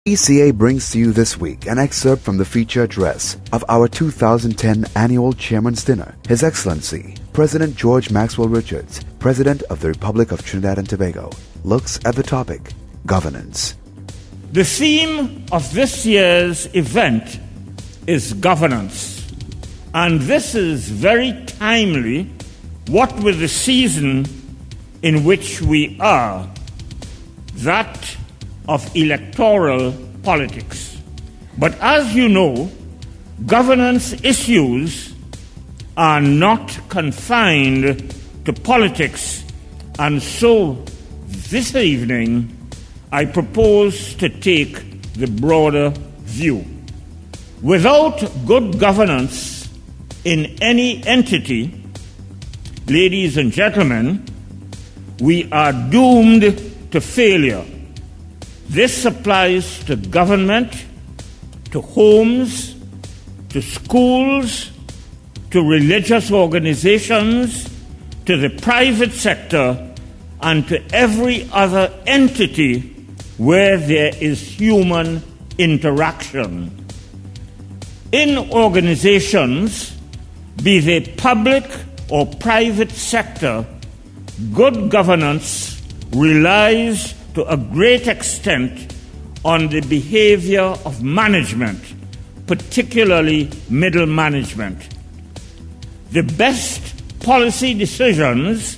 ECA brings to you this week an excerpt from the feature address of our 2010 Annual Chairman's Dinner. His Excellency, President George Maxwell Richards, President of the Republic of Trinidad and Tobago, looks at the topic, governance. The theme of this year's event is governance, and this is very timely, what with the season in which we are, that of electoral politics. But as you know, governance issues are not confined to politics, and so this evening I propose to take the broader view. Without good governance in any entity, ladies and gentlemen, we are doomed to failure. This applies to government, to homes, to schools, to religious organizations, to the private sector, and to every other entity where there is human interaction. In organizations, be they public or private sector, good governance relies to a great extent on the behavior of management, particularly middle management. The best policy decisions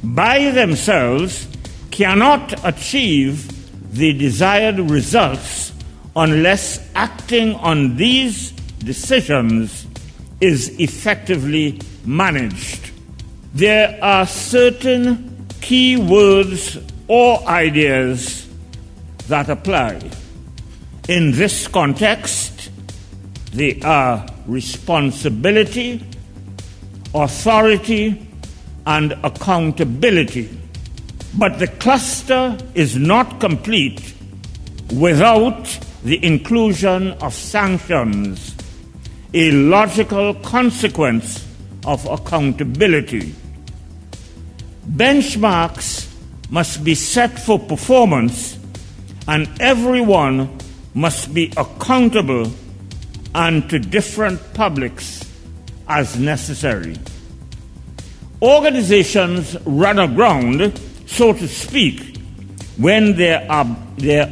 by themselves cannot achieve the desired results unless acting on these decisions is effectively managed. There are certain key words or ideas that apply. In this context, they are responsibility, authority, and accountability. But the cluster is not complete without the inclusion of sanctions, a logical consequence of accountability. Benchmarks must be set for performance, and everyone must be accountable and to different publics as necessary. Organizations run aground, so to speak, when their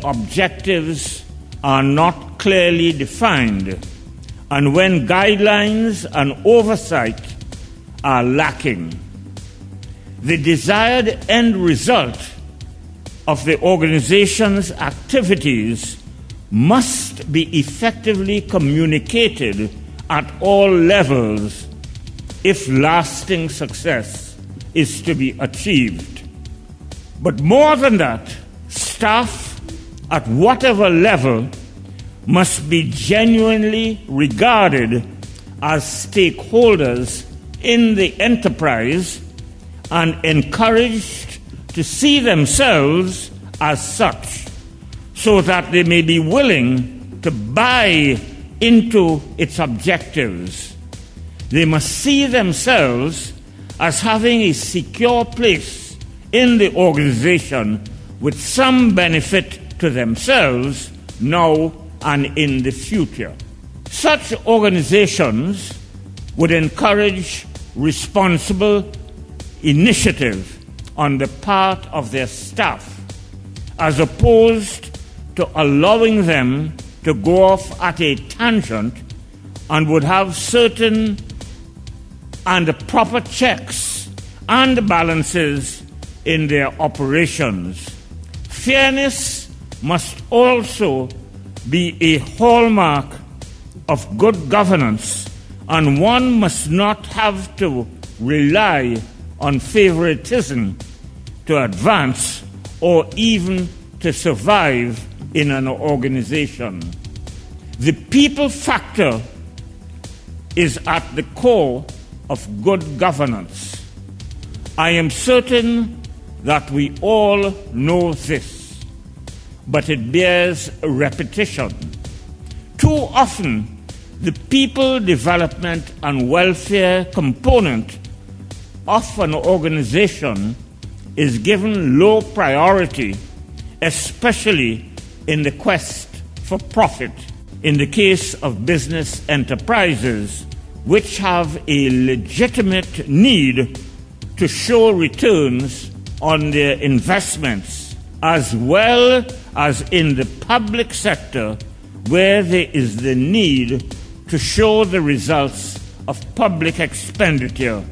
objectives are not clearly defined and when guidelines and oversight are lacking. The desired end result of the organization's activities must be effectively communicated at all levels if lasting success is to be achieved. But more than that, staff at whatever level must be genuinely regarded as stakeholders in the enterprise and encouraged to see themselves as such, so that they may be willing to buy into its objectives. They must see themselves as having a secure place in the organization with some benefit to themselves now and in the future. Such organizations would encourage responsible initiative on the part of their staff, as opposed to allowing them to go off at a tangent, and would have certain and proper checks and balances in their operations. Fairness must also be a hallmark of good governance, and one must not have to rely on favoritism to advance or even to survive in an organization. The people factor is at the core of good governance. I am certain that we all know this, but it bears repetition. Too often, the people development and welfare component of an organization is given low priority, especially in the quest for profit in the case of business enterprises which have a legitimate need to show returns on their investments, as well as in the public sector where there is the need to show the results of public expenditure.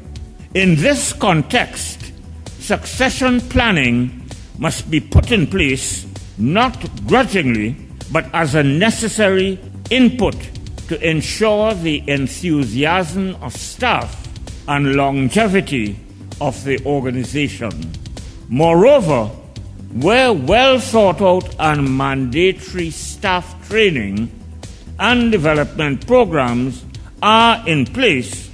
In this context, succession planning must be put in place not grudgingly, but as a necessary input to ensure the enthusiasm of staff and longevity of the organization. Moreover, where well thought out and mandatory staff training and development programs are in place,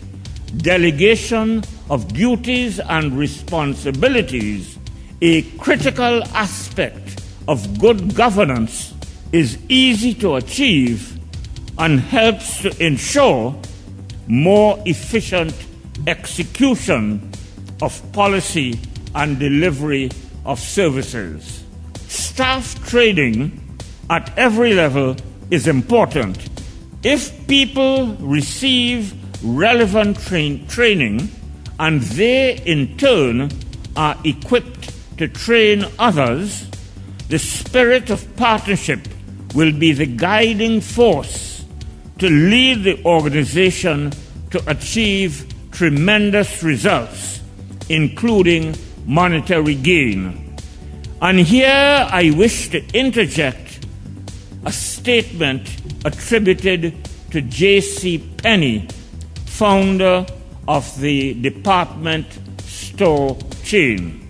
delegation of duties and responsibilities, a critical aspect of good governance, is easy to achieve and helps to ensure more efficient execution of policy and delivery of services. Staff training at every level is important. If people receive relevant training and they in turn are equipped to train others, the spirit of partnership will be the guiding force to lead the organization to achieve tremendous results, including monetary gain. And here I wish to interject a statement attributed to J.C. Penney, founder of the department store chain.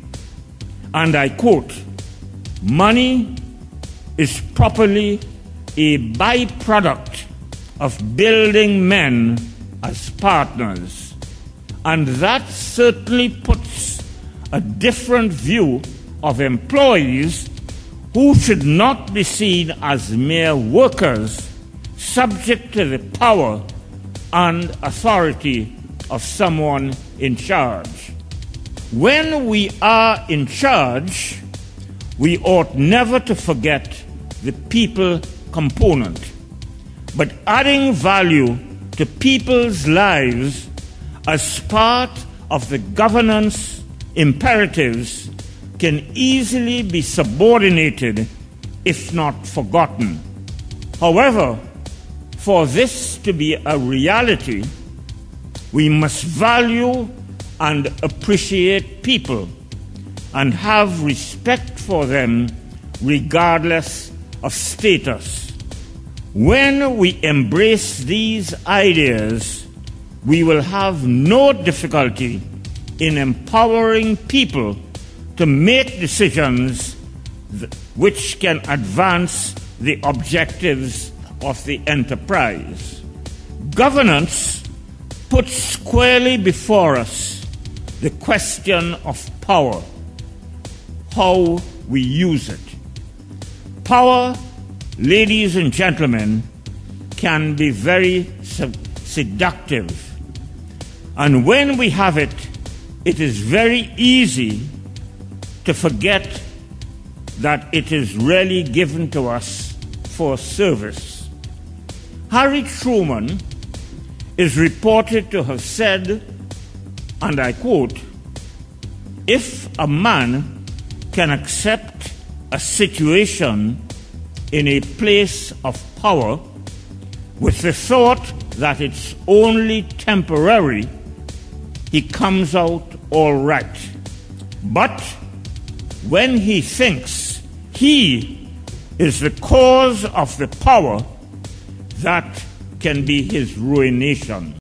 And I quote, "Money is properly a byproduct of building men as partners." And that certainly puts a different view of employees who should not be seen as mere workers subject to the power and authority of someone in charge. When we are in charge, we ought never to forget the people component, but adding value to people's lives as part of the governance imperatives can easily be subordinated, if not forgotten. However, for this to be a reality, we must value and appreciate people and have respect for them regardless of status. When we embrace these ideas, we will have no difficulty in empowering people to make decisions which can advance the objectives of the enterprise. Governance puts squarely before us the question of power, how we use it. Power, ladies and gentlemen, can be very seductive. And when we have it, it is very easy to forget that it is really given to us for service. Harry Truman is reported to have said, and I quote, "If a man can accept a situation in a place of power with the thought that it's only temporary, he comes out all right. But when he thinks he is the cause of the power, that can be his ruination."